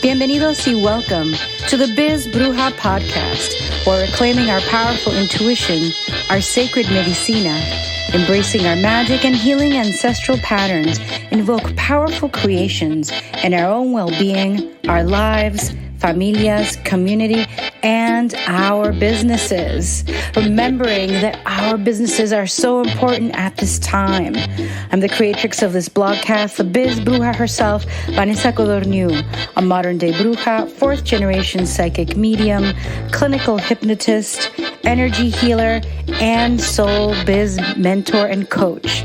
Bienvenidos y welcome to the Biz Bruja podcast, where we're claiming our powerful intuition, our sacred medicina, embracing our magic and healing ancestral patterns, invoke powerful creations in our own well-being, our lives, familias, community, and our businesses. Remembering that our businesses are so important at this time. I'm the creatrix of this blogcast, the Biz Bruja herself, Vanessa Codorniu, a modern-day bruja, fourth-generation psychic medium, clinical hypnotist, energy healer, and soul biz mentor and coach.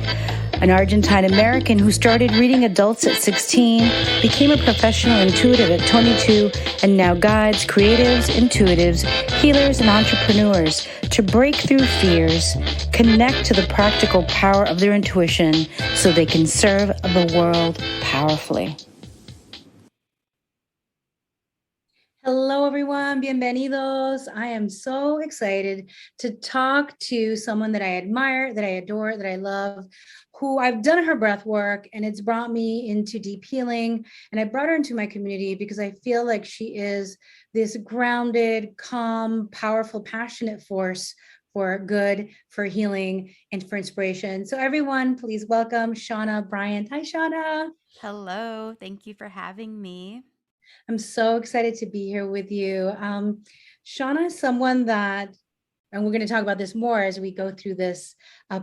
An Argentine American who started reading adults at 16, became a professional intuitive at 22, and now guides creatives, intuitives, healers, and entrepreneurs to break through fears, connect to the practical power of their intuition so they can serve the world powerfully. Hello, everyone. Bienvenidos. I am so excited to talk to someone that I admire, that I adore, that I love, who I've done her breath work, and it's brought me into deep healing. And I brought her into my community because I feel like she is this grounded, calm, powerful, passionate force for good, for healing, and for inspiration. So everyone, please welcome Chauna Bryant. Hi, Chauna. Hello. Thank you for having me. I'm so excited to be here with you. Chauna is someone that, and we're going to talk about this more as we go through this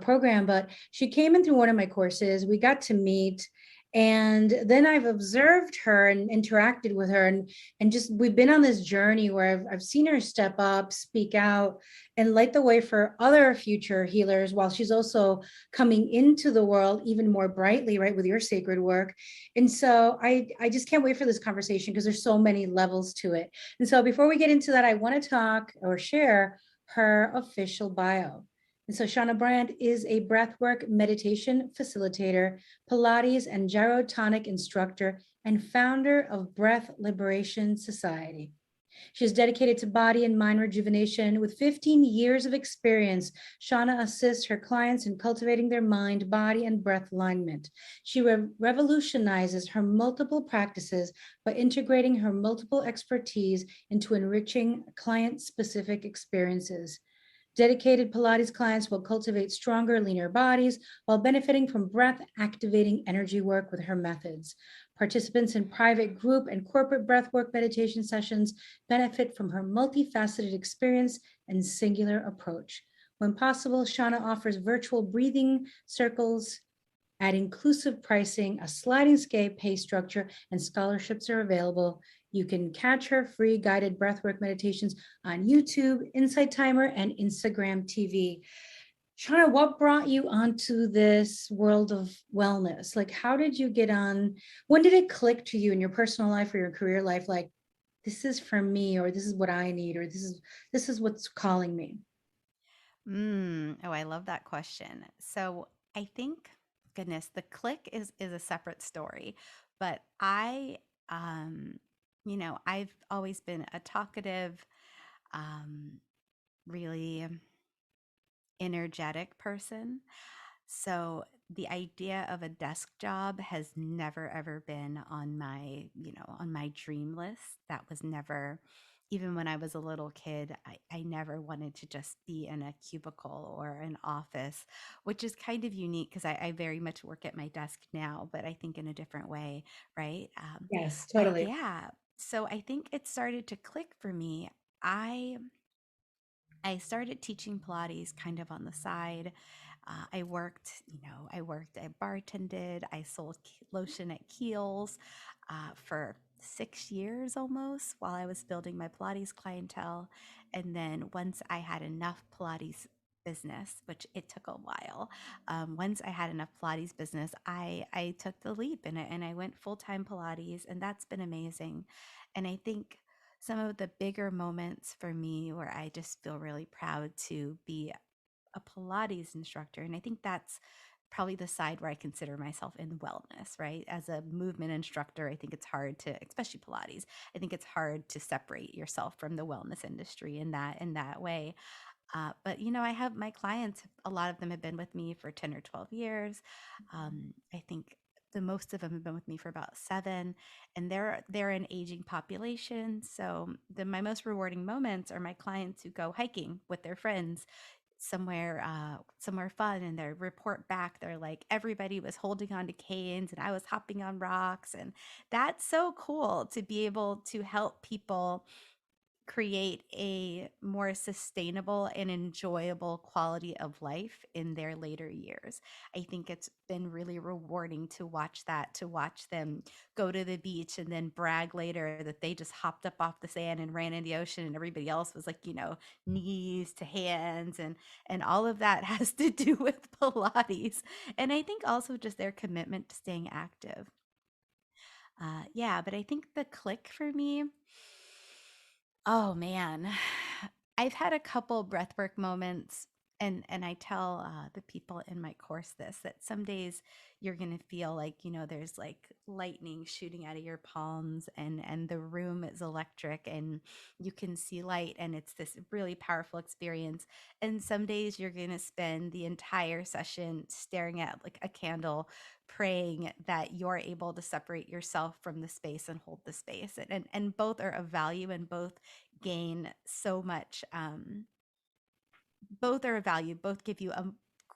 program, but she came in through one of my courses. We got to meet, and then I've observed her and interacted with her, and just we've been on this journey where I've seen her step up, speak out, and light the way for other future healers, while she's also coming into the world even more brightly, right, with your sacred work. And so I just can't wait for this conversation because there's so many levels to it. And so before we get into that, I want to talk or share her official bio. And so Chauna Bryant is a breathwork meditation facilitator, Pilates and gyrotonic instructor, and founder of Breath Liberation Society. She is dedicated to body and mind rejuvenation. With 15 years of experience, Chauna assists her clients in cultivating their mind, body, and breath alignment. She revolutionizes her multiple practices by integrating her multiple expertise into enriching client-specific experiences. Dedicated Pilates clients will cultivate stronger, leaner bodies while benefiting from breath activating energy work with her methods. Participants in private, group, and corporate breathwork meditation sessions benefit from her multifaceted experience and singular approach. When possible, Chauna offers virtual breathing circles at inclusive pricing, a sliding scale pay structure, and scholarships are available. You can catch her free guided breathwork meditations on YouTube, Insight Timer, and Instagram TV. Chauna, what brought you onto this world of wellness? Like, how did you get on? When did it click to you in your personal life or your career life? Like, this is for me, or this is what I need, or this is what's calling me. Oh, I love that question. So I think, goodness, the click is a separate story, but um, I've always been a talkative, um, really energetic person. So the idea of a desk job has never ever been on my dream list. That was never, even when I was a little kid, I never wanted to just be in a cubicle or an office, which is kind of unique because I very much work at my desk now, but I think in a different way, right? Yes, But totally. yeah, so I think it started to click for me. I I started teaching Pilates kind of on the side. I bartended, I sold lotion at Kiehl's for 6 years almost while I was building my Pilates clientele. And then once I had enough Pilates business, which it took a while, once I had enough Pilates business, I took the leap and I went full time Pilates, and that's been amazing. And I think some of the bigger moments for me where I just feel really proud to be a Pilates instructor. And I think that's probably the side where I consider myself in wellness, right? As a movement instructor, I think it's hard to, especially Pilates, I think it's hard to separate yourself from the wellness industry in that way. But I have my clients, a lot of them have been with me for 10 or 12 years. I think the most of them have been with me for about 7, and they're an aging population. So my most rewarding moments are my clients who go hiking with their friends somewhere fun, and they report back, they're like, everybody was holding on to canes and I was hopping on rocks. And that's so cool to be able to help people create a more sustainable and enjoyable quality of life in their later years. I think it's been really rewarding to watch that, to watch them go to the beach and then brag later that they just hopped up off the sand and ran in the ocean, and everybody else was like, knees to hands, and all of that has to do with Pilates. And I think also just their commitment to staying active. Yeah, but I think the click for me, oh man, I've had a couple breathwork moments, and I tell the people in my course this, that some days you're gonna feel like, there's like lightning shooting out of your palms, and the room is electric and you can see light, and it's this really powerful experience. And some days you're gonna spend the entire session staring at like a candle, praying that you're able to separate yourself from the space and hold the space. And both are of value, and both gain so much. Both are of value, both give you a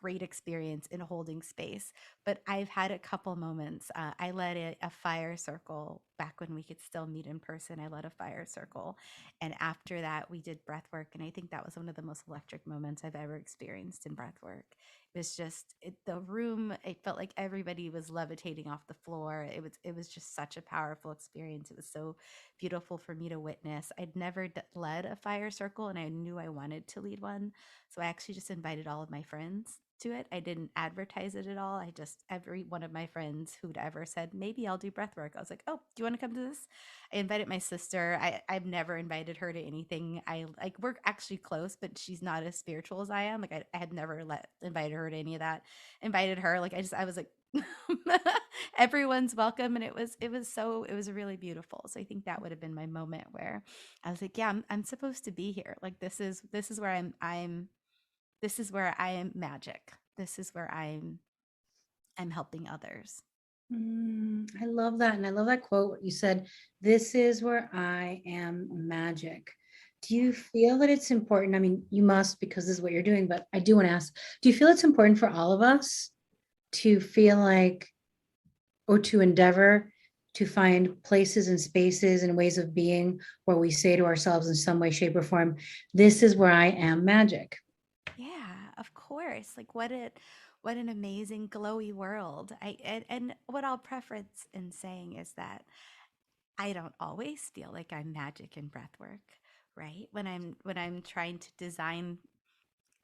great experience in holding space. But I've had a couple moments. I led a fire circle back when we could still meet in person. I led a fire circle, and after that we did breath work, and I think that was one of the most electric moments I've ever experienced in breath work. It was just the room, it felt like everybody was levitating off the floor. It was just such a powerful experience. It was so beautiful for me to witness. I'd never led a fire circle, and I knew I wanted to lead one, so I actually just invited all of my friends to it. I didn't advertise it at all. I just, every one of my friends who'd ever said, maybe I'll do breath work, I was like, oh, do you want to come to this? I invited my sister. I've never invited her to anything. I like, we're actually close, but she's not as spiritual as I am. Like I had never invited her to any of that. Invited her. Like I was like, everyone's welcome. And it was really beautiful. So I think that would have been my moment where I was like, yeah, I'm supposed to be here. Like this is where this is where I am magic. This is where I'm helping others. I love that. And I love that quote. What you said, this is where I am magic. Do Yeah. you feel that it's important? I mean, you must because this is what you're doing, but I do want to ask, do you feel it's important for all of us to feel like, or to endeavor to find places and spaces and ways of being where we say to ourselves in some way, shape, or form, this is where I am magic? Yeah, of course. Like what an amazing glowy world. And what I'll preference in saying is that I don't always feel like I'm magic in breath work, right? When I'm trying to design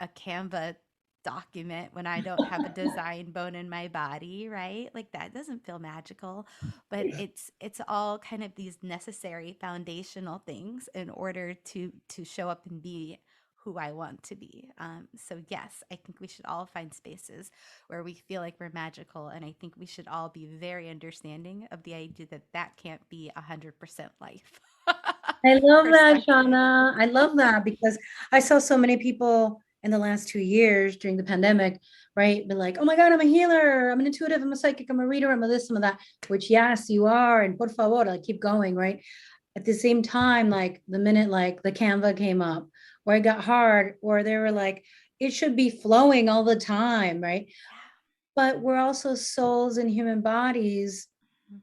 a Canva document, when I don't have a design bone in my body, right? Like that doesn't feel magical, but it's all kind of these necessary foundational things in order to show up and be who I want to be. So yes, I think we should all find spaces where we feel like we're magical, and I think we should all be very understanding of the idea that that can't be 100% life I love that, perspective. Shauna. I love that because I saw so many people in the last 2 years during the pandemic, right? Be like, oh my God, I'm a healer, I'm an intuitive, I'm a psychic, I'm a reader, I'm a this, I'm a that, which yes, you are. And por favor, like keep going, right? At the same time, like the minute like the Canva came up, or it got hard, or they were like, it should be flowing all the time, right? But we're also souls and human bodies Yeah.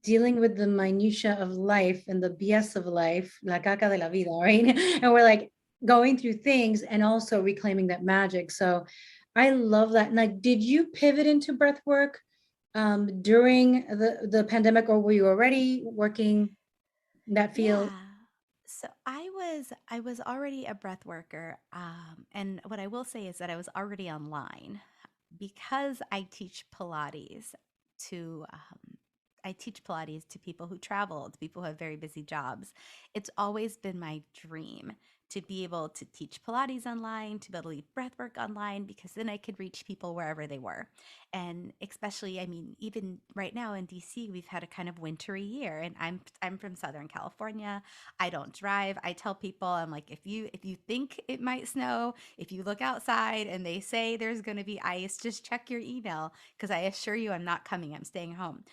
dealing with the minutia of life and the BS of life, la caca de la vida, right? And we're like going through things and also reclaiming that magic. So I love that. And like, did you pivot into breath work during the pandemic, or were you already working in that field? Yeah. So I was already a breath worker, and what I will say is that I was already online because I teach Pilates to I teach Pilates to people who travel, to people who have very busy jobs. It's always been my dream to be able to teach Pilates online, to be able to lead breathwork online, because then I could reach people wherever they were. And especially, I mean, even right now in DC, we've had a kind of wintry year, and I'm from Southern California. I don't drive. I tell people, I'm like, if you think it might snow, if you look outside and they say there's going to be ice, just check your email, because I assure you I'm not coming. I'm staying home.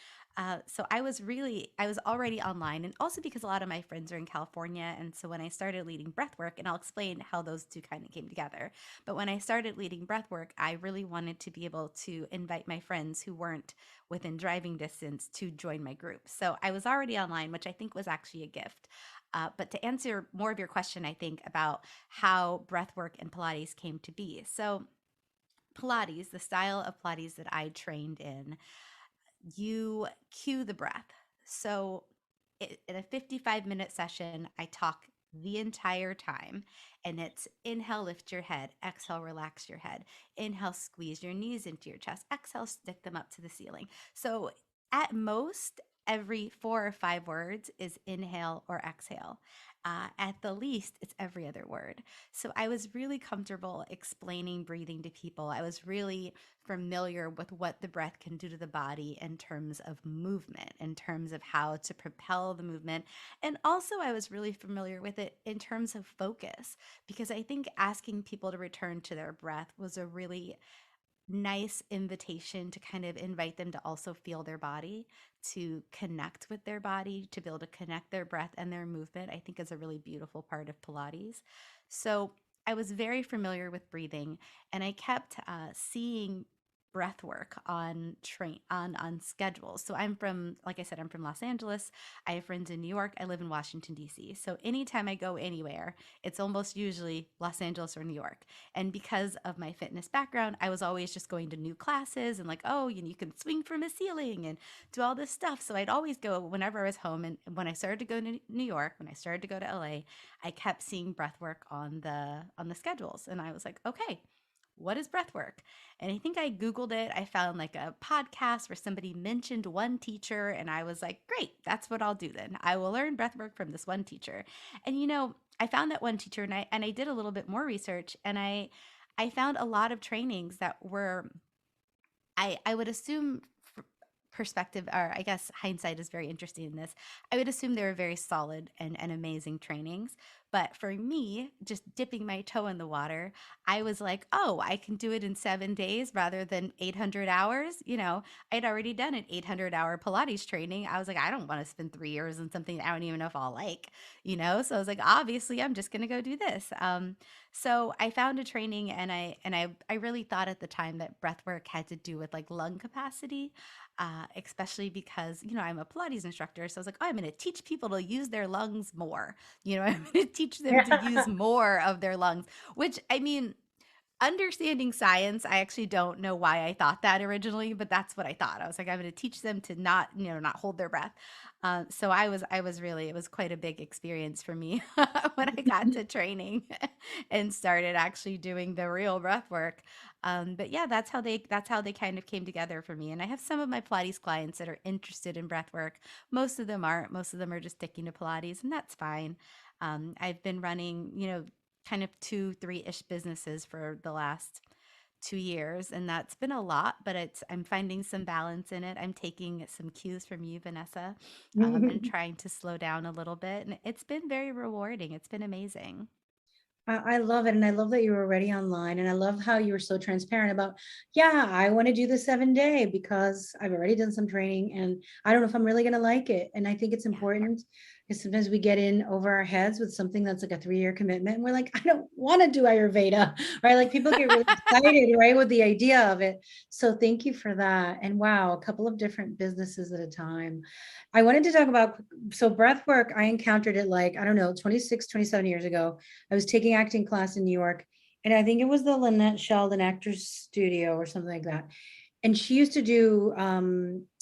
So I was already online, and also because a lot of my friends are in California. And so when I started leading breathwork, and I'll explain how those two kind of came together, but when I started leading breathwork, I really wanted to be able to invite my friends who weren't within driving distance to join my group. So I was already online, which I think was actually a gift. But to answer more of your question, I think about how breathwork and Pilates came to be. So Pilates, the style of Pilates that I trained in, you cue the breath. So in a 55-minute session, I talk the entire time, and it's inhale, lift your head, exhale, relax your head, inhale, squeeze your knees into your chest, exhale, stick them up to the ceiling. So at most, every 4 or 5 words is inhale or exhale. At the least, it's every other word. So I was really comfortable explaining breathing to people. I was really familiar with what the breath can do to the body in terms of movement, in terms of how to propel the movement. And also, I was really familiar with it in terms of focus, because I think asking people to return to their breath was a really nice invitation to kind of invite them to also feel their body, to connect with their body, to be able to connect their breath and their movement, I think is a really beautiful part of Pilates. So I was very familiar with breathing, and I kept seeing breath work on schedules. So I'm from, like I said, I'm from Los Angeles. I have friends in New York. I live in Washington, D.C. So anytime I go anywhere, it's almost usually Los Angeles or New York. And because of my fitness background, I was always just going to new classes and like, oh, you can swing from a ceiling and do all this stuff. So I'd always go whenever I was home. And when I started to go to New York, when I started to go to LA, I kept seeing breath work on the schedules. And I was like, okay, what is breath work? And I think I Googled it. I found like a podcast where somebody mentioned one teacher, and I was like, great, that's what I'll do then. I will learn breath work from this one teacher. And I found that one teacher, and I did a little bit more research, and I found a lot of trainings that were, I would assume, perspective, or I guess hindsight is very interesting in this. I would assume they were very solid and amazing trainings. But for me, just dipping my toe in the water, I was like, oh, I can do it in 7 days rather than 800 hours. I'd already done an 800-hour Pilates training. I was like, I don't want to spend 3 years on something that I don't even know if I'll like. So I was like, obviously, I'm just going to go do this. So I found a training, and I really thought at the time that breath work had to do with like lung capacity, especially because I'm a Pilates instructor. So I was like, oh, I'm going to teach people to use their lungs more. I'm going to teach them to use more of their lungs, which, I mean, understanding science, I actually don't know why I thought that originally, but that's what I thought. I was like, I'm going to teach them to not hold their breath. So it was quite a big experience for me when I got to training and started actually doing the real breath work. But yeah, that's how they kind of came together for me. And I have some of my Pilates clients that are interested in breath work. Most of them aren't. Most of them are just sticking to Pilates, and that's fine. I've been running, kind of 2, 3-ish businesses for the last 2 years, and that's been a lot, but I'm finding some balance in it. I'm taking some cues from you, Vanessa, and trying to slow down a little bit, and it's been very rewarding. It's been amazing. I love it. And I love that you were already online. And I love how you were so transparent about, yeah, I want to do the 7 day because I've already done some training and I don't know if I'm really going to like it. And I think it's Yeah. important because sometimes we get in over our heads with something that's like a 3-year commitment. And we're like, I don't want to do Ayurveda, right? Like people get really excited, right, with the idea of it. So thank you for that. And wow, a couple of different businesses at a time. I wanted to talk about, so breath work, I encountered it like, I don't know, 26, 27 years ago. I was taking acting class in New York, and I think it was the Lynette Sheldon Actors Studio or something like that. And she used to do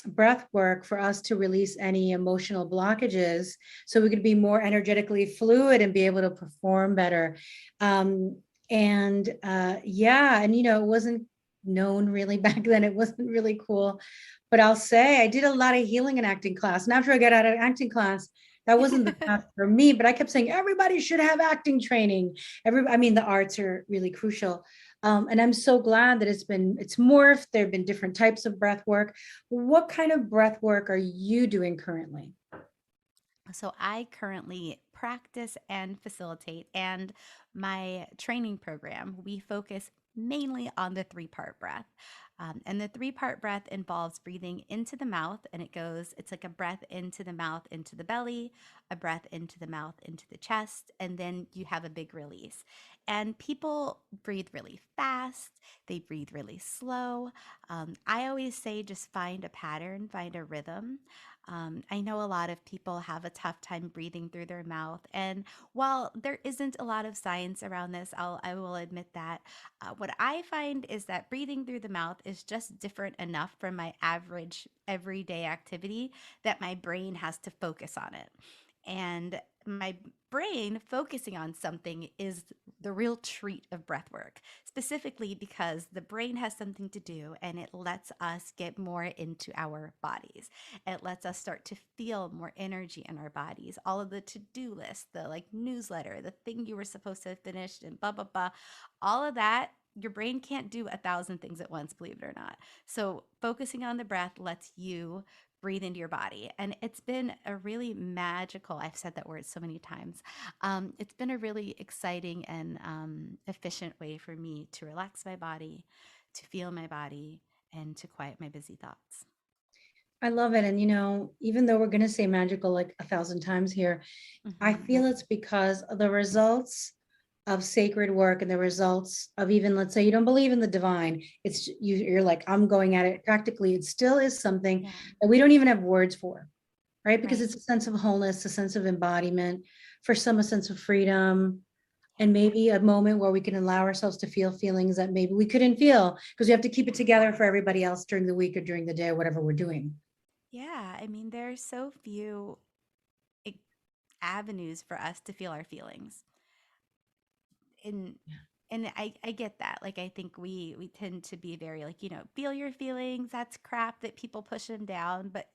breath work for us to release any emotional blockages so we could be more energetically fluid and be able to perform better. Yeah, and it wasn't known really back then. It wasn't really cool. But I'll say I did a lot of healing and acting class. And after I got out of acting class, that wasn't the path for me, but I kept saying everybody should have acting training. I mean, the arts are really crucial. And I'm so glad that it's morphed. There have been different types of breath work. What kind of breath work are you doing currently? So I currently practice and facilitate, and my training program, we focus mainly on the three-part breath. And the three-part breath involves breathing into the mouth, and it's like a breath into the mouth, into the belly, a breath into the mouth, into the chest, and then you have a big release. And people breathe really fast, they breathe really slow. I always say just find a pattern, find a rhythm. I know a lot of people have a tough time breathing through their mouth. And while there isn't a lot of science around this, I will admit that. What I find is that breathing through the mouth is just different enough from my average everyday activity that my brain has to focus on it. And my brain focusing on something is the real treat of breath work, specifically because the brain has something to do and it lets us get more into our bodies. It lets us start to feel more energy in our bodies. All of the to-do list, the like newsletter, the thing you were supposed to have finished, and blah, blah, blah, all of that. Your brain can't do 1,000 things at once, believe it or not. So, focusing on the breath lets you breathe into your body. And it's been a really magical, I've said that word so many times. It's been a really exciting and efficient way for me to relax my body, to feel my body, and to quiet my busy thoughts. I love it. And, even though we're going to say magical like 1,000 times here, I Hmm. feel it's because of the results of sacred work and the results of, even, let's say you don't believe in the divine. You're like, I'm going at it practically. It still is something Yeah, that we don't even have words for, right? Because right. it's a sense of wholeness, a sense of embodiment, for some, a sense of freedom, Yeah. and maybe a moment where we can allow ourselves to feel feelings that maybe we couldn't feel because we have to keep it together for everybody else during the week or during the day or whatever we're doing. Yeah. I mean, there are so few e- avenues for us to feel our feelings. and and I get that. Like I think we tend to be very like, feel your feelings. That's crap that people push them down. But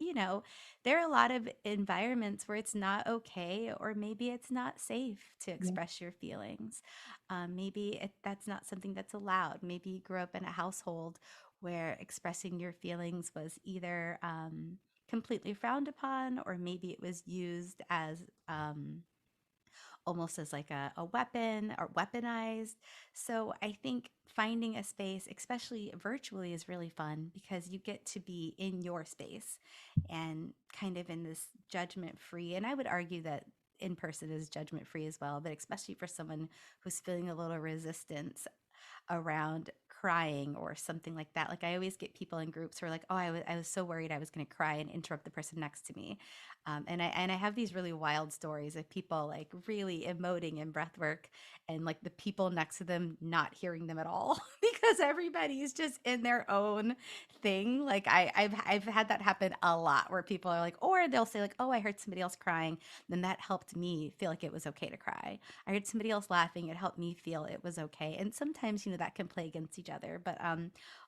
there are a lot of environments where it's not okay, or maybe it's not safe to Yeah. express your feelings. That's not something that's allowed. Maybe you grew up in a household where expressing your feelings was either completely frowned upon, or maybe it was used as almost as like a weapon or weaponized. So I think finding a space, especially virtually, is really fun because you get to be in your space and kind of in this judgment free. And I would argue that in person is judgment free as well, but especially for someone who's feeling a little resistance around crying or something like that. Like I always get people in groups who are like, "Oh, I was so worried I was going to cry and interrupt the person next to me," and I have these really wild stories of people like really emoting in breath work, and like the people next to them not hearing them at all because everybody's just in their own thing. Like I've had that happen a lot where people are like, or they'll say like, "Oh, I heard somebody else crying," then that helped me feel like it was okay to cry. I heard somebody else laughing. It helped me feel it was okay. And sometimes, that can play against each other. But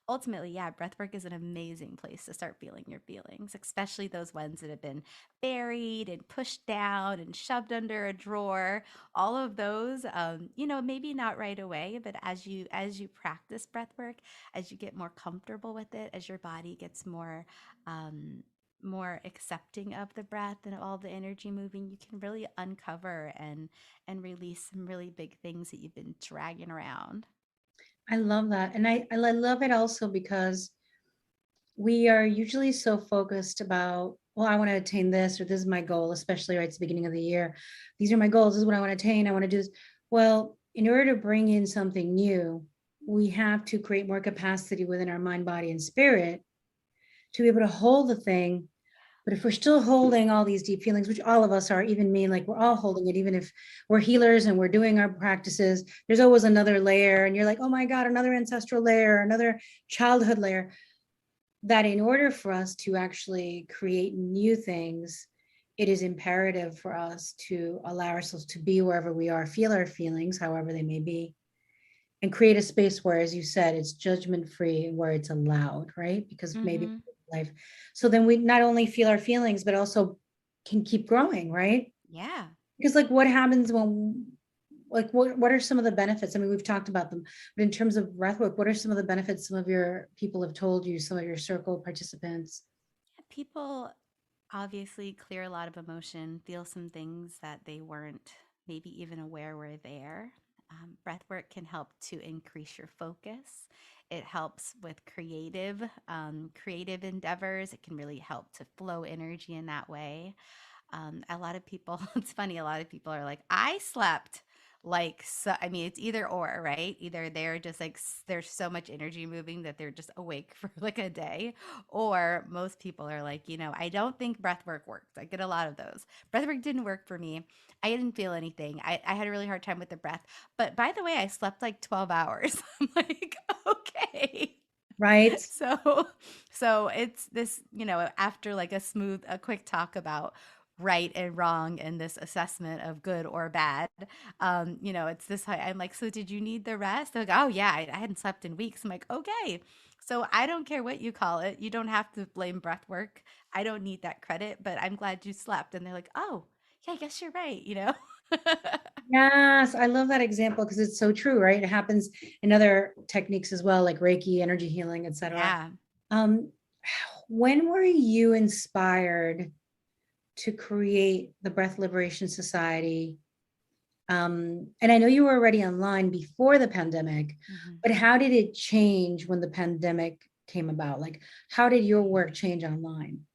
ultimately, yeah, breathwork is an amazing place to start feeling your feelings, especially those ones that have been buried and pushed down and shoved under a drawer. All of those, maybe not right away, but as you practice breathwork, as you get more comfortable with it, as your body gets um, more accepting of the breath and all the energy moving, you can really uncover and release some really big things that you've been dragging around. I love that. And I love it also because we are usually so focused about, well, I want to attain this, or this is my goal, especially right at the beginning of the year. These are my goals. This is what I want to attain. I want to do this. Well, in order to bring in something new, we have to create more capacity within our mind, body, and spirit to be able to hold the thing. But if we're still holding all these deep feelings, which all of us are, even me, like we're all holding it, even if we're healers and we're doing our practices, there's always another layer. And you're like, oh my God, another ancestral layer, another childhood layer. That in order for us to actually create new things, it is imperative for us to allow ourselves to be wherever we are, feel our feelings, however they may be, and create a space where, as you said, it's judgment free and where it's allowed, right? Because maybe Mm-hmm. life. So then we not only feel our feelings, but also can keep growing, right? Yeah. Because like what happens when like what are some of the benefits? I mean, we've talked about them, but in terms of breathwork, what are some of the benefits some of your people have told you, some of your circle participants? People obviously clear a lot of emotion, feel some things that they weren't maybe even aware were there. Breath work can help to increase your focus. It helps with creative endeavors. It can really help to flow energy in that way. A lot of people, it's funny, a lot of people are like, I slept like, so, I mean, it's either or, right? Either they're just like, there's so much energy moving that they're just awake for like a day. Or most people are like, I don't think breath work works. I get a lot of those. Breath work didn't work for me. I didn't feel anything. I had a really hard time with the breath. But by the way, I slept like 12 hours. I'm like, okay. Right. So so it's this, after like a quick talk about right and wrong and this assessment of good or bad. It's this I'm like, so did you need the rest? They're like, oh yeah, I hadn't slept in weeks. I'm like, okay. So I don't care what you call it. You don't have to blame breath work. I don't need that credit, but I'm glad you slept. And they're like, oh, yeah, I guess you're right. Yes, I love that example because it's so true, right? It happens in other techniques as well, like Reiki, energy healing, etc. Yeah. Um, when were you inspired to create the Breath Liberation Society? And I know you were already online before the pandemic, Mhm. but how did it change when the pandemic came about? Like, how did your work change online?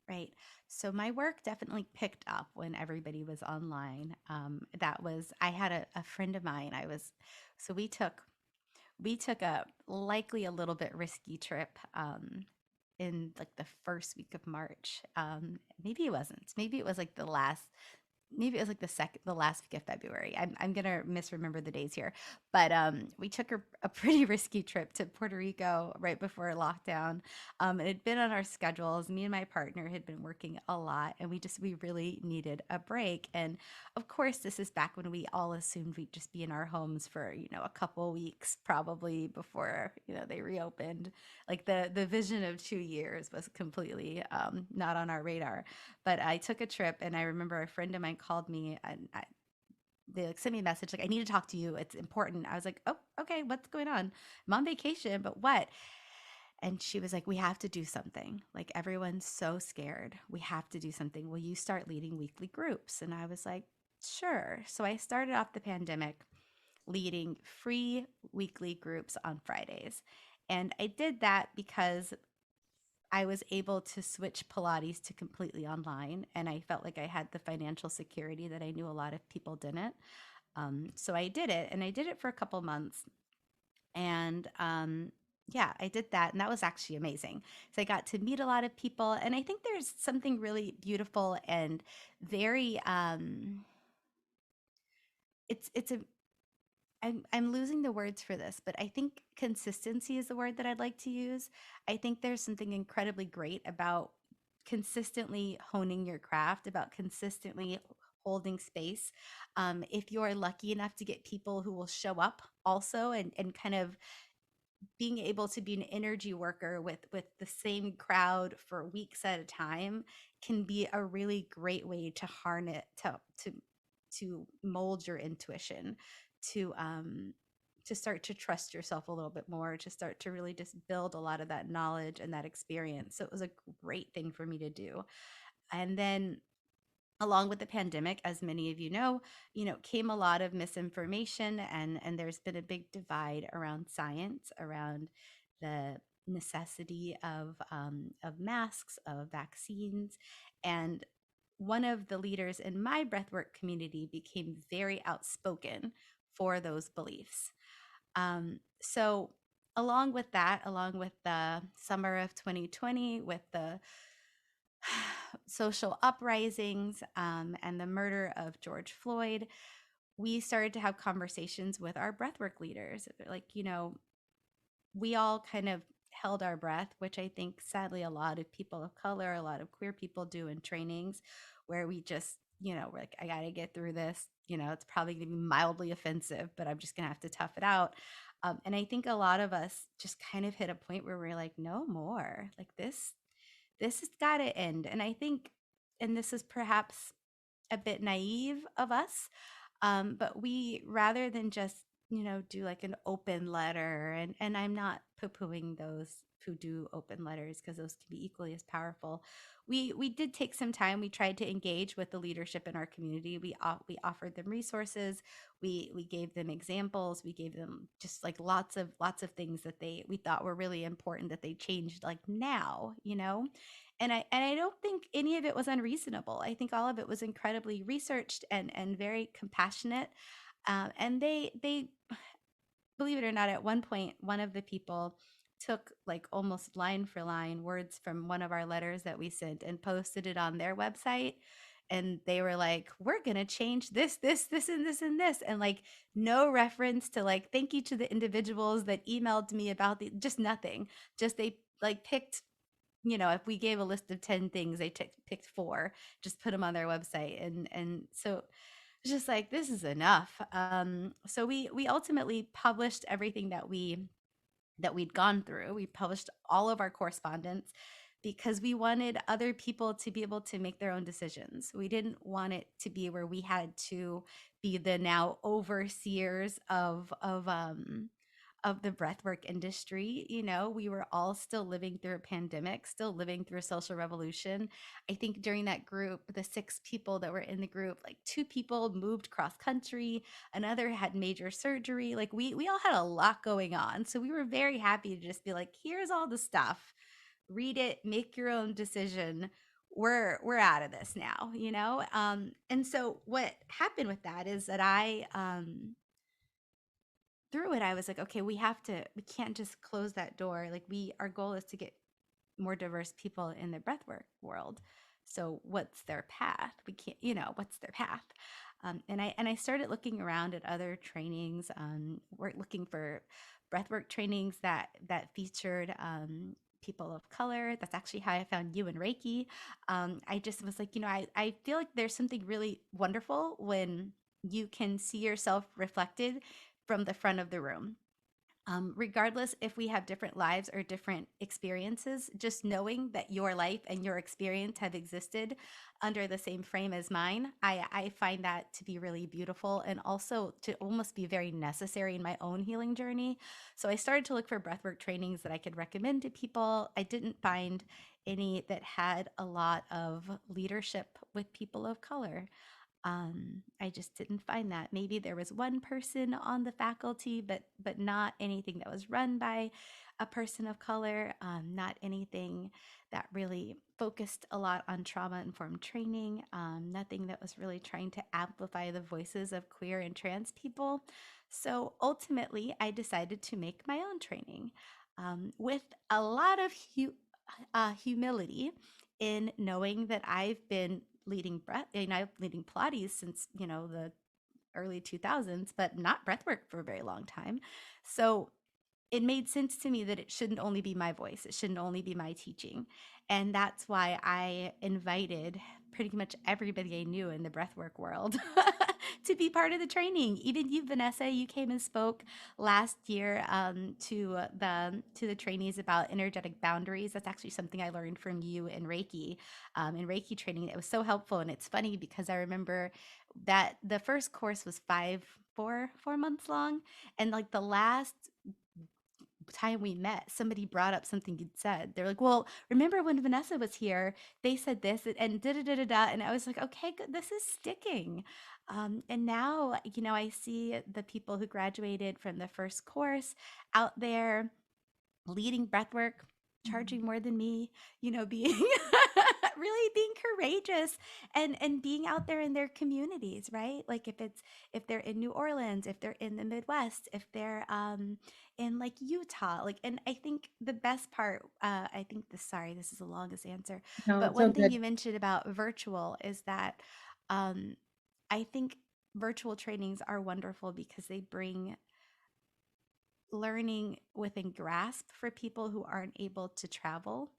Right. So my work definitely picked up when everybody was online. I had a friend of mine. So we took a likely a little bit risky trip in like the first week of March. Maybe it wasn't. Maybe it was like the last week of February. I'm gonna misremember the days here, but we took a pretty risky trip to Puerto Rico right before lockdown. It had been on our schedules. Me and my partner had been working a lot, and we really needed a break. And of course, this is back when we all assumed we'd just be in our homes for a couple weeks, probably before they reopened. Like the vision of 2 years was completely not on our radar. But I took a trip, and I remember a friend of mine called me, and they like sent me a message like, I need to talk to you. It's important. I was like, oh, okay, what's going on? I'm on vacation, but what? And she was like, we have to do something. Like, everyone's so scared. We have to do something. Will you start leading weekly groups? And I was like, sure. So I started off the pandemic leading free weekly groups on Fridays. And I did that because I was able to switch Pilates to completely online, and I felt like I had the financial security that I knew a lot of people didn't. So I did it, and I did it for a couple months, and yeah, I did that, and that was actually amazing. So I got to meet a lot of people, and I think there's something really beautiful and very it's a I'm losing the words for this, but I think consistency is the word that I'd like to use. I think there's something incredibly great about consistently honing your craft, about consistently holding space. If you're lucky enough to get people who will show up also, and kind of being able to be an energy worker with the same crowd for weeks at a time can be a really great way to harness to mold your intuition, to start to trust yourself a little bit more, to start to really just build a lot of that knowledge and that experience. So it was a great thing for me to do. And then along with the pandemic, as many of came a lot of misinformation, and there's been a big divide around science, around the necessity of masks, of vaccines. And one of the leaders in my breathwork community became very outspoken for those beliefs. So along with that, along with the summer of 2020, with the social uprisings, and the murder of George Floyd, we started to have conversations with our breathwork leaders. Like, we all kind of held our breath, which I think sadly a lot of people of color, a lot of queer people do in trainings. where we just, we're like, I got to get through this. It's probably going to be mildly offensive, but I'm just going to have to tough it out. And I think a lot of us just kind of hit a point where we're like, no more. Like this has got to end. And I think, and this is perhaps a bit naive of us, but we, rather than just, do like an open letter, and I'm not poo-pooing those who do open letters, because those can be equally as powerful. We did take some time. We tried to engage with the leadership in our community. We offered them resources. We gave them examples. We gave them just like lots of things that we thought were really important that they changed like now, and I don't think any of it was unreasonable. I think all of it was incredibly researched and very compassionate. And they believe it or not, at one point, one of the people took like almost line for line words from one of our letters that we sent and posted it on their website. And they were like, we're going to change this, and this, and this. And like, no reference to like, thank you to the individuals that emailed me about just nothing. Just they like picked, if we gave a list of 10 things, they picked 4, just put them on their website. And so it's just like, this is enough. So we ultimately published everything that we'd gone through. We published all of our correspondence because we wanted other people to be able to make their own decisions. We didn't want it to be where we had to be the now overseers of the breathwork industry. We were all still living through a pandemic, still living through a social revolution. I think during that group, the 6 people that were in the group, like 2 people moved cross country, another had major surgery. Like we all had a lot going on. So we were very happy to just be like, here's all the stuff. Read it, make your own decision. We're out of this now, And so what happened with that is that through it, I was like, okay, we can't just close that door. Like our goal is to get more diverse people in the breathwork world. So what's their path? We can't, what's their path? And I started looking around at other trainings. We're looking for breathwork trainings that featured people of color. That's actually how I found you and Reiki. I just was like, I feel like there's something really wonderful when you can see yourself reflected from the front of the room. Regardless if we have different lives or different experiences, just knowing that your life and your experience have existed under the same frame as mine, I find that to be really beautiful, and also to almost be very necessary in my own healing journey. So I started to look for breathwork trainings that I could recommend to people. I didn't find any that had a lot of leadership with people of color. I just didn't find that. Maybe there was one person on the faculty, but not anything that was run by a person of color. Not anything that really focused a lot on trauma-informed training. Nothing that was really trying to amplify the voices of queer and trans people. So ultimately, I decided to make my own training with a lot of humility, in knowing that I've been leading I've leading Pilates since, the early 2000s, but not breathwork for a very long time. So it made sense to me that it shouldn't only be my voice. It shouldn't only be my teaching. And that's why I invited pretty much everybody I knew in the breathwork world to be part of the training. Even you, Vanessa, you came and spoke last year to the trainees about energetic boundaries. That's actually something I learned from you in Reiki training. It was so helpful. And it's funny because I remember that the first course was 4 months long. And like the last time we met, somebody brought up something you'd said. They're like, well, remember when Vanessa was here, they said this and da da da da da. And I was like, okay, good, this is sticking. And now, I see the people who graduated from the first course out there leading breathwork, charging more than me, being really being courageous and being out there in their communities, right? Like if they're in New Orleans, if they're in the Midwest, if they're in like Utah, like, and I think the best part, sorry, this is the longest answer, No, but it's so one thing good. you mentioned about virtual is that um, I think virtual trainings are wonderful because they bring learning within grasp for people who aren't able to travel.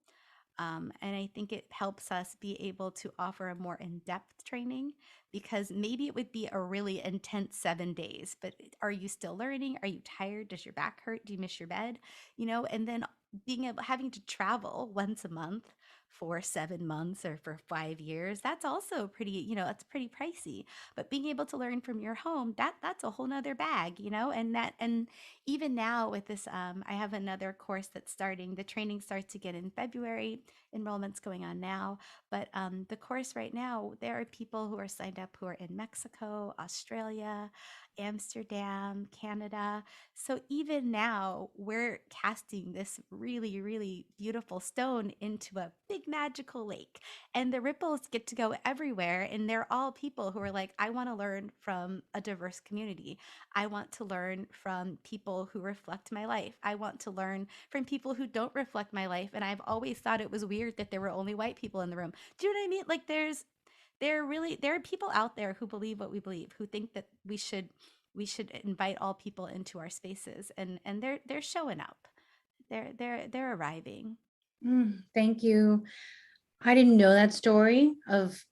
And I think it helps us be able to offer a more in-depth training, because maybe it would be a really intense 7 days, but are you still learning? Are you tired? Does your back hurt? Do you miss your bed? And then being able, having to travel once a month for 7 months or for 5 years, that's also pretty, that's pretty pricey. But being able to learn from your home, that's a whole nother bag, and even now with this, I have another course that's starting. The training starts again in February. Enrollment's going on now, but the course right now, there are people who are signed up who are in Mexico, Australia, Amsterdam, Canada. So even now, we're casting this really, really beautiful stone into a big magical lake, and the ripples get to go everywhere. And they're all people who are like, I want to learn from a diverse community. I want to learn from people who reflect my life. I want to learn from people who don't reflect my life. And I've always thought it was weird that there were only white people in the room. Do you know what I mean? Like there are people out there who believe what we believe, who think that we should invite all people into our spaces, and they're showing up. They're arriving. Thank you. I didn't know that story of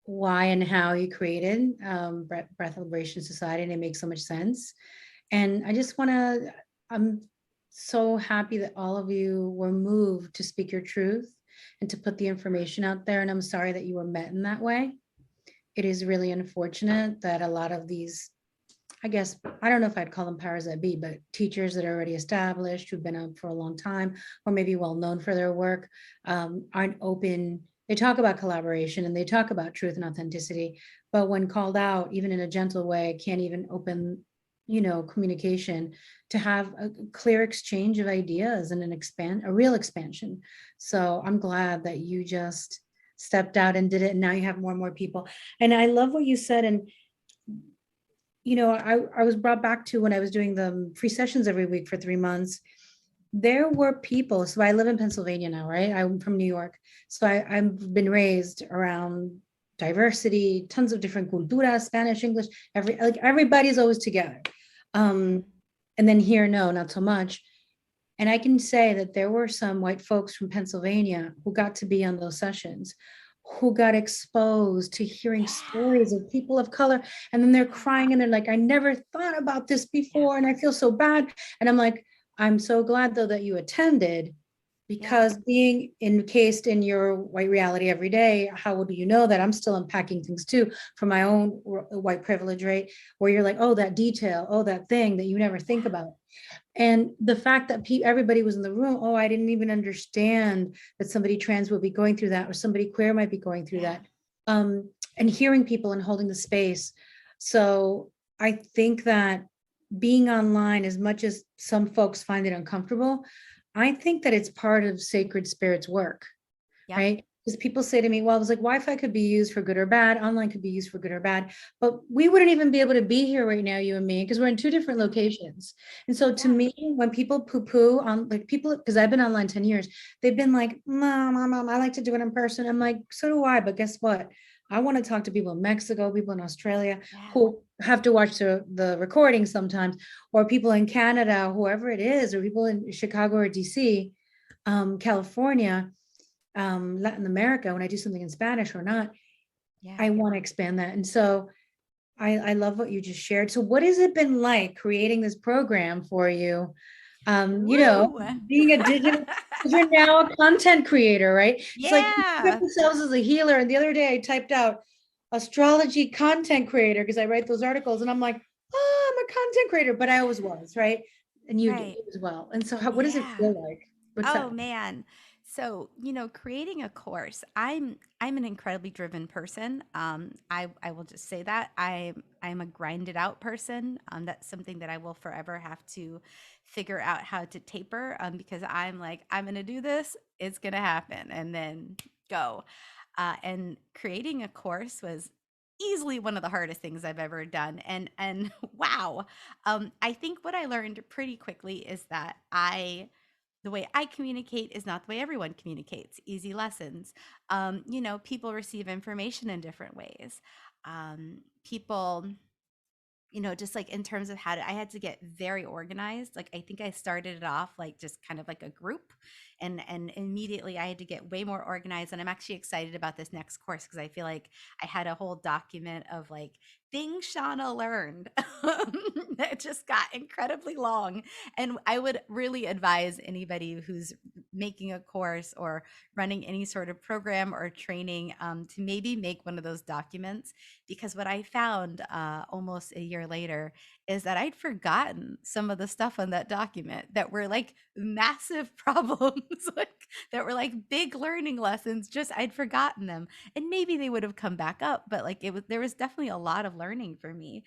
why and how you created Breath Liberation Society, and it makes so much sense. And I just want to, I'm so happy that all of you were moved to speak your truth and to put the information out there. And I'm sorry that you were met in that way. It is really unfortunate that a lot of these, I guess, I don't know if I'd call them powers that be, but teachers that are already established, who've been up for a long time, or maybe well known for their work, aren't open. They talk about collaboration and they talk about truth and authenticity, but when called out, even in a gentle way, can't even open, communication to have a clear exchange of ideas and a real expansion. So I'm glad that you just stepped out and did it, and now you have more and more people. And I love what you said, and I was brought back to when I was doing the free sessions every week for 3 months. There were people, so I live in Pennsylvania now, right? I'm from New York. So I've been raised around diversity, tons of different culturas, Spanish, English, everybody's always together. And then here, no, not so much. And I can say that there were some white folks from Pennsylvania who got to be on those sessions, who got exposed to hearing stories of people of color. And then they're crying and they're like, I never thought about this before and I feel so bad. And I'm like, I'm so glad though that you attended, because being encased in your white reality every day, how would you know that I'm still unpacking things too from my own white privilege, right? Where you're like, oh, that detail, oh, that thing that you never think about. And the fact that everybody was in the room, oh, I didn't even understand that somebody trans would be going through that, or somebody queer might be going through that. And hearing people and holding the space. So I think that being online, as much as some folks find it uncomfortable, I think that it's part of Sacred Spirit's work, Yep. right? Because people say to me, well, I was like, Wi-Fi could be used for good or bad, online could be used for good or bad, but we wouldn't even be able to be here right now, you and me, because we're in two different locations. And so to me, when people poo-poo on, like, people, because I've been online 10 years, they've been like, mom, I like to do it in person. I'm like, so do I, but guess what? I want to talk to people in Mexico, people in Australia who have to watch the recording sometimes, or people in Canada, whoever it is, or people in Chicago or DC, California, Latin America, when I do something in Spanish or not, I want to expand that. And so I love what you just shared. So what has it been like creating this program for you? Being a digital, because you're now a content creator, right? It's like you put yourselves as a healer. And the other day I typed out astrology content creator because I write those articles, and I'm like, oh, I'm a content creator, but I always was, right? And you do as well. And so what does it feel like? What's Oh that? man. So, creating a course, I'm an incredibly driven person. I will just say that. I'm a grinded out person. That's something that I will forever have to figure out how to taper, because I'm like, I'm gonna do this, it's gonna happen, and then go. And creating a course was easily one of the hardest things I've ever done. And wow. I think what I learned pretty quickly is that the way I communicate is not the way everyone communicates. Easy lessons. People receive information in different ways. People, just like in terms of I had to get very organized. Like, I think I started it off like just kind of like a group. and immediately I had to get way more organized. And I'm actually excited about this next course because I feel like I had a whole document of like things Shauna learned that just got incredibly long. And I would really advise anybody who's making a course or running any sort of program or training to maybe make one of those documents, because what I found almost a year later is that I'd forgotten some of the stuff on that document that were like massive problems, like that were like big learning lessons. Just I'd forgotten them, and maybe they would have come back up, but like there was definitely a lot of learning for me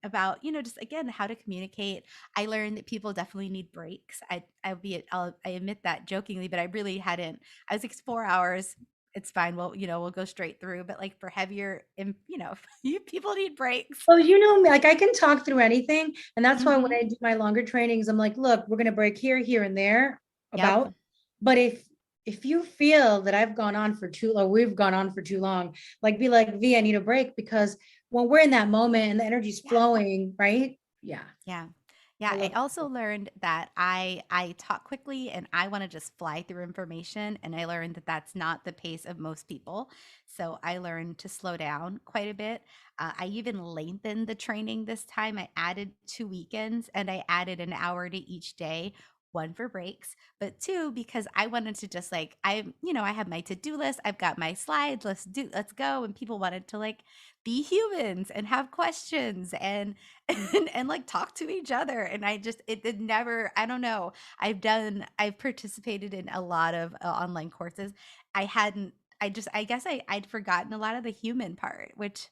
about, just again how to communicate. I learned that people definitely need breaks. I admit that jokingly, but I really hadn't. I was like 4 hours. It's fine. We'll go straight through. But like for heavier, you people need breaks. Well, you know me, like I can talk through anything. And that's why when Hmm. I do my longer trainings, I'm like, look, we're gonna break here, here, and there Yep. about. But if you feel that I've gone on for too or we've gone on for too long, like be like, V, I need a break because when we're in that moment and the energy's Yeah. flowing, right? Yeah. Yeah. I Yeah, I love also learned that I talk quickly and I want to just fly through information, and I learned that that's not the pace of most people. So I learned to slow down quite a bit. I even lengthened the training this time. I added 2 weekends and I added an hour to each day. One for breaks, but two because I wanted to just like I have my to-do list. I've got my slides. Let's go. And people wanted to like be humans and have questions and like talk to each other. And it never, I don't know. I've participated in a lot of online courses. I hadn't, I guess I'd forgotten a lot of the human part, which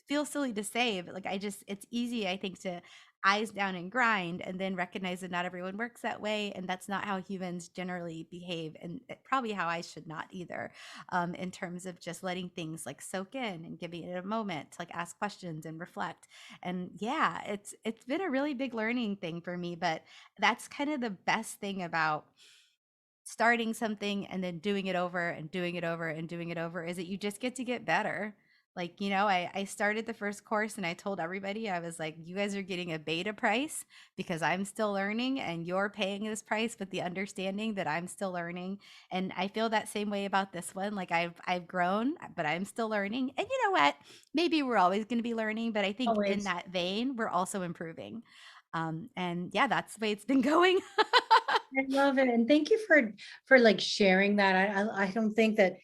feels silly to say, but like it's easy, I think, to eyes down and grind and then recognize that not everyone works that way. And that's not how humans generally behave. And probably how I should not either, in terms of just letting things like soak in and giving it a moment to like ask questions and reflect. And yeah, it's been a really big learning thing for me, but that's kind of the best thing about starting something and then doing it over and doing it over and doing it over is that you just get to get better. Like, I started the first course and I told everybody, I was like, you guys are getting a beta price because I'm still learning and you're paying this price with the understanding that I'm still learning. And I feel that same way about this one. Like I've grown, but I'm still learning. And you know what? Maybe we're always going to be learning, but I think in always. that vein, we're also improving. And yeah, that's the way it's been going. I love it. And thank you for like sharing that. I don't think that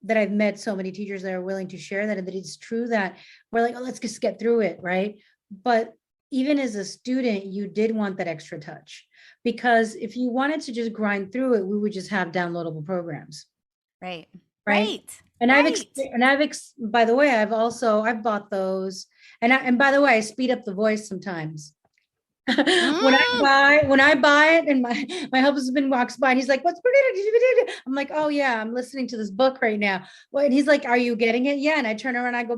I've met so many teachers that are willing to share that and that it's true that we're like, oh, let's just get through it, right? But even as a student, you did want that extra touch because if you wanted to just grind through it, we would just have downloadable programs, Right. right? Right. Right. By the way, I've bought those, and by the way, I speed up the voice sometimes. Mm. When I buy it and my husband walks by and he's like, what's I'm like, oh yeah, I'm listening to this book right now. Well, and he's like, are you getting it? Yeah. And I turn around and I go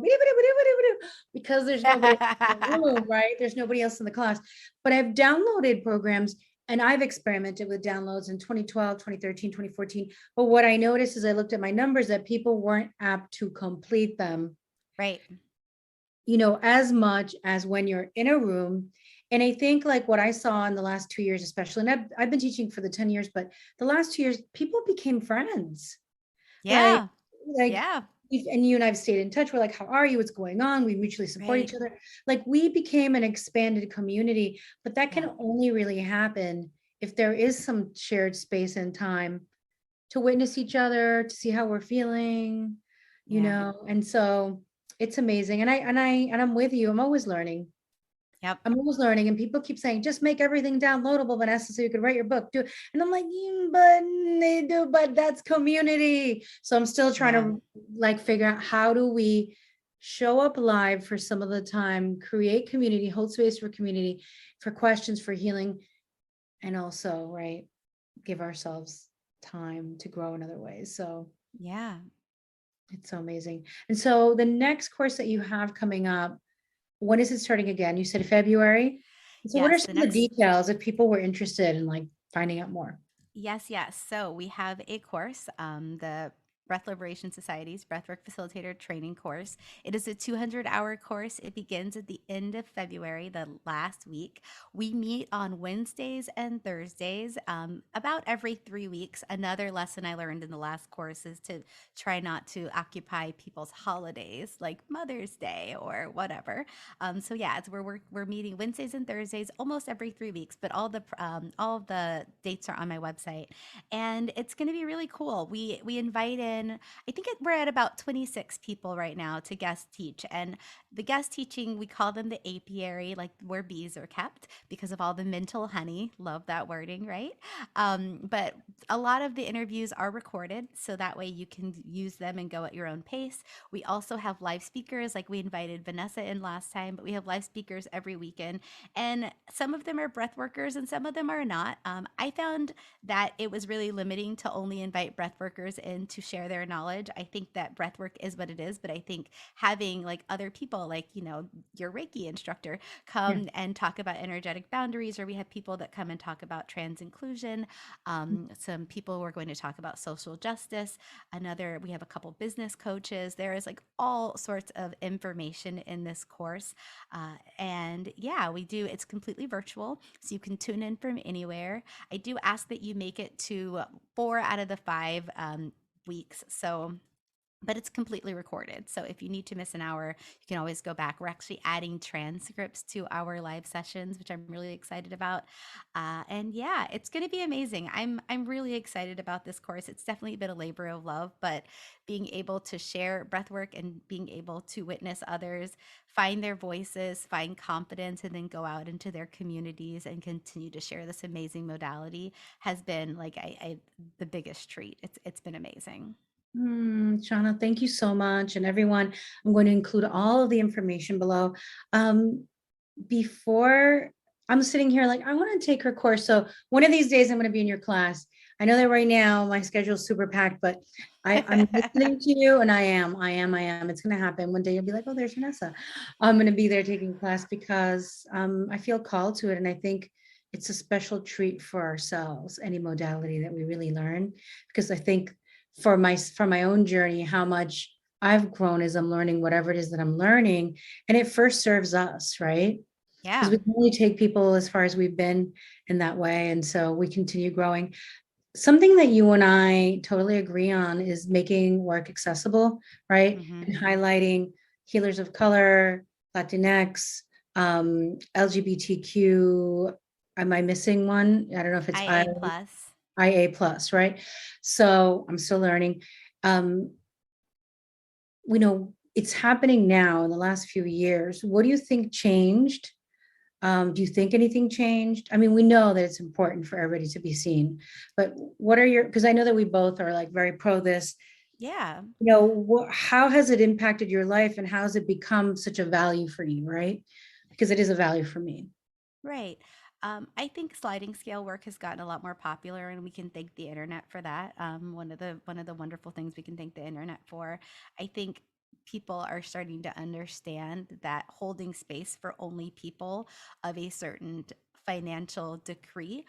because there's nobody in the room, right? There's nobody else in the class. But I've downloaded programs and I've experimented with downloads in 2012, 2013, 2014. But what I noticed is I looked at my numbers that people weren't apt to complete them, Right. as much as when you're in a room. And I think like what I saw in the last 2 years, especially, and I've been teaching for the 10 years, but the last 2 years, people became friends. Like, Yeah. like, Yeah. and you and I've stayed in touch. We're like, how are you? What's going on? We mutually support Right. each other. Like we became an expanded community, but that Yeah. can only really happen if there is some shared space and time to witness each other, to see how we're feeling, Yeah. and so it's amazing. And I'm with you. I'm always learning. Yep. I'm always learning, and people keep saying, just make everything downloadable, Vanessa, so you could write your book. Do and I'm like, but they do, but that's community. So I'm still trying Yeah. to like figure out how do we show up live for some of the time, create community, hold space for community, for questions, for healing, and also, right, give ourselves time to grow in other ways. So Yeah. it's so amazing. And so the next course that you have coming up, when is it starting again? You said February. So what are Yes. The some of the next details if people were interested in like finding out more? Yes, yes. So we have a course. The Breath Liberation Society's Breathwork Facilitator training course. It is a 200-hour course. It begins at the end of February, the last week. We meet on Wednesdays and Thursdays, about every 3 weeks. Another lesson I learned in the last course is to try not to occupy people's holidays, like Mother's Day or whatever. So yeah, we're meeting Wednesdays and Thursdays almost every 3 weeks, but all of the dates are on my website, and it's going to be really cool. We invite in, I think we're at about 26 people right now to guest teach, and the guest teaching, we call them the apiary, like where bees are kept because of all the mental honey. Love that wording, right? But a lot of the interviews are recorded, so that way you can use them and go at your own pace. We also have live speakers, like we invited Vanessa in last time, but we have live speakers every weekend, and some of them are breath workers and some of them are not. I found that it was really limiting to only invite breath workers in to share their knowledge. I think that breath work is what it is, but I think having like other people, like, your Reiki instructor Yeah. come and talk about energetic boundaries, or we have people that come and talk about trans inclusion, some people who are going to talk about social justice, we have a couple business coaches. There is like all sorts of information in this course. And yeah, it's completely virtual, so you can tune in from anywhere. I do ask that you make it to 4 out of the 5 weeks. But it's completely recorded. So if you need to miss an hour, you can always go back. We're actually adding transcripts to our live sessions, which I'm really excited about. And yeah, it's going to be amazing. I'm really excited about this course. It's definitely been a labor of love, but being able to share breathwork and being able to witness others find their voices, find confidence, and then go out into their communities and continue to share this amazing modality has been like the biggest treat. It's been amazing. Shauna, thank you so much. And everyone, I'm going to include all of the information below. Um, Before I'm sitting here like, I want to take her course. So one of these days I'm going to be in your class. I know that right now my schedule is super packed, but I'm listening to you and I am. It's going to happen. One day you'll be like, oh, there's Vanessa. I'm going to be there taking class because I feel called to it. And I think it's a special treat for ourselves, any modality that we really learn, because I think for my own journey, how much I've grown as I'm learning whatever it is that I'm learning. And it first serves us, right? Because Yeah. we can only take people as far as we've been in that way. And so we continue growing. Something that you and I totally agree on is making work accessible, right? Hmm. And highlighting healers of color, Latinx, LGBTQ. Am I missing one? I don't know if it's IA plus. IA plus, right? So I'm still learning. Um, we know it's happening now in the last few years. What do you think changed? Do you think anything changed? I mean, we know that it's important for everybody to be seen, but what are because I know that we both are like very pro this, Yeah. how has it impacted your life and how has it become such a value for you, right? Because it is a value for me. Right. I think sliding scale work has gotten a lot more popular, and we can thank the internet for that. One of the wonderful things we can thank the internet for. I think people are starting to understand that holding space for only people of a certain financial decree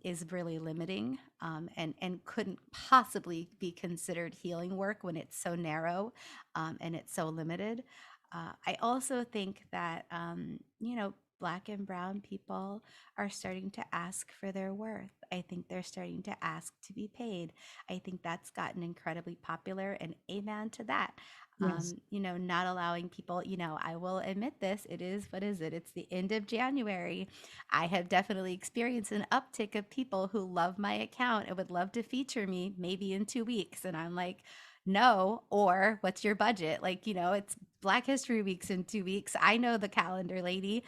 is really limiting, and couldn't possibly be considered healing work when it's so narrow, and it's so limited. I also think that, Black and Brown people are starting to ask for their worth. I think they're starting to ask to be paid. I think that's gotten incredibly popular, and amen to that. Yes. Not allowing people, I will admit this, it is, what is it? It's the end of January. I have definitely experienced an uptick of people who love my account and would love to feature me maybe in 2 weeks. And I'm like, no, or what's your budget? Like, it's Black History Weeks in 2 weeks. I know the calendar, lady,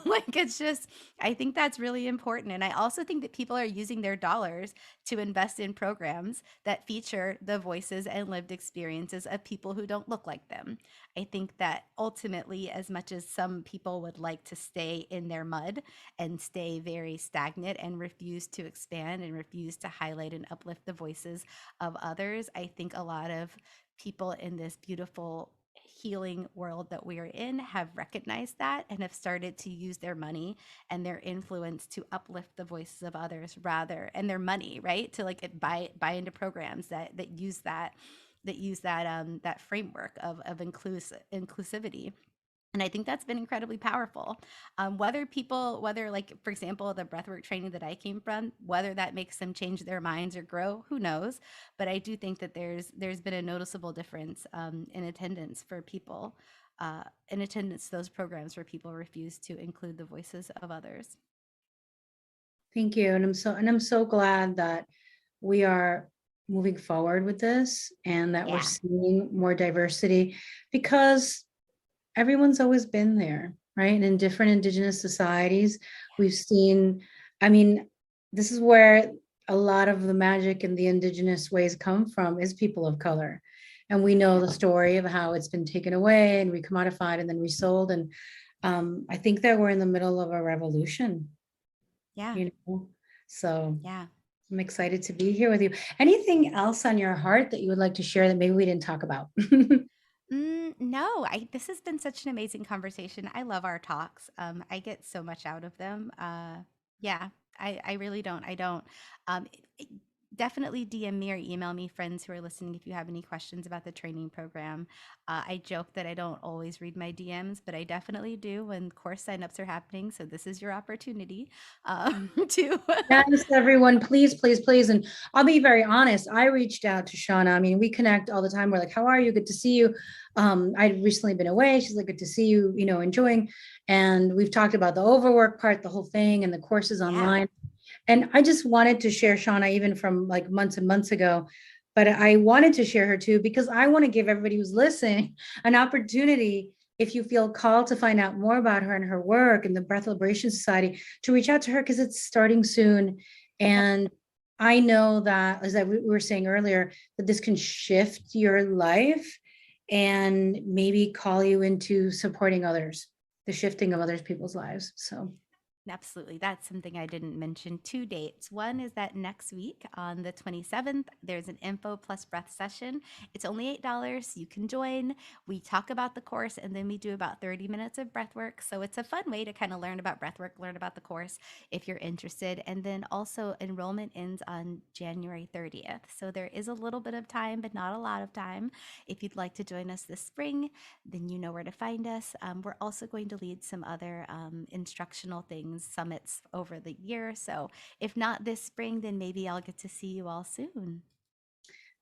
like it's just, I think that's really important. And I also think that people are using their dollars to invest in programs that feature the voices and lived experiences of people who don't look like them. I think that ultimately, as much as some people would like to stay in their mud and stay very stagnant and refuse to expand and refuse to highlight and uplift the voices of others, I think a lot of people in this beautiful healing world that we are in have recognized that and have started to use their money and their influence to uplift the voices of others rather, and their money, right, to like buy into programs that use that framework of inclusivity. And I think that's been incredibly powerful. Whether like, for example, the breathwork training that I came from, whether that makes them change their minds or grow, who knows? But I do think that there's been a noticeable difference in attendance for people, in attendance to those programs where people refuse to include the voices of others. Thank you. And I'm so glad that we are moving forward with this and that we're Yeah. seeing more diversity, because everyone's always been there, right? And in different indigenous societies, we've seen, I mean, this is where a lot of the magic in the indigenous ways come from, is people of color. And we know the story of how it's been taken away and recommodified and then resold. And I think that we're in the middle of a revolution, Yeah. you know? So Yeah. I'm excited to be here with you. Anything else on your heart that you would like to share that maybe we didn't talk about? No, this has been such an amazing conversation. I love our talks. I get so much out of them. Yeah, I really don't. I don't. Um, it- Definitely DM me or email me, friends who are listening, if you have any questions about the training program. I joke that I don't always read my DMs, but I definitely do when course signups are happening. So this is your opportunity to. Yes, everyone, please, please, please. And I'll be very honest. I reached out to Shauna. I mean, we connect all the time. We're like, how are you? Good to see you. I'd recently been away. She's like, good to see you, enjoying. And we've talked about the overwork part, the whole thing, and the courses Yeah. online. And I just wanted to share Shauna even from like months and months ago, but I wanted to share her too, because I want to give everybody who's listening an opportunity, if you feel called to find out more about her and her work and the Breath Liberation Society, to reach out to her, because it's starting soon. Yep. And I know that, as we were saying earlier, that this can shift your life and maybe call you into supporting others, the shifting of others people's lives. So Absolutely. That's something I didn't mention. Two dates. One is that next week on the 27th, there's an info plus breath session. It's only $8. You can join. We talk about the course, and then we do about 30 minutes of breath work. So it's a fun way to kind of learn about breath work, learn about the course if you're interested. And then also, enrollment ends on January 30th. So there is a little bit of time, but not a lot of time. If you'd like to join us this spring, then you know where to find us. We're also going to lead some other instructional things, summits over the year. So if not this spring, then maybe I'll get to see you all soon.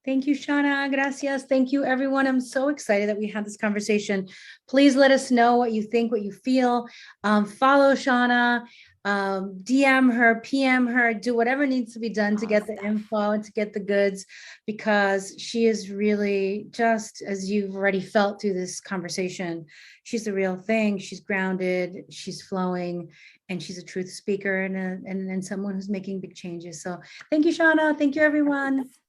thank you, Shauna. Gracias. Thank you, everyone. I'm so excited that we had this conversation. Please let us know what you think, what you feel. Follow Shauna, DM her, PM her, do whatever needs to be done to All get the stuff. info and to get the goods, because she is really, just as you've already felt through this conversation, she's the real thing. She's grounded, she's flowing, and she's a truth speaker and someone who's making big changes. So thank you, Shauna. Thank you, everyone. Thanks.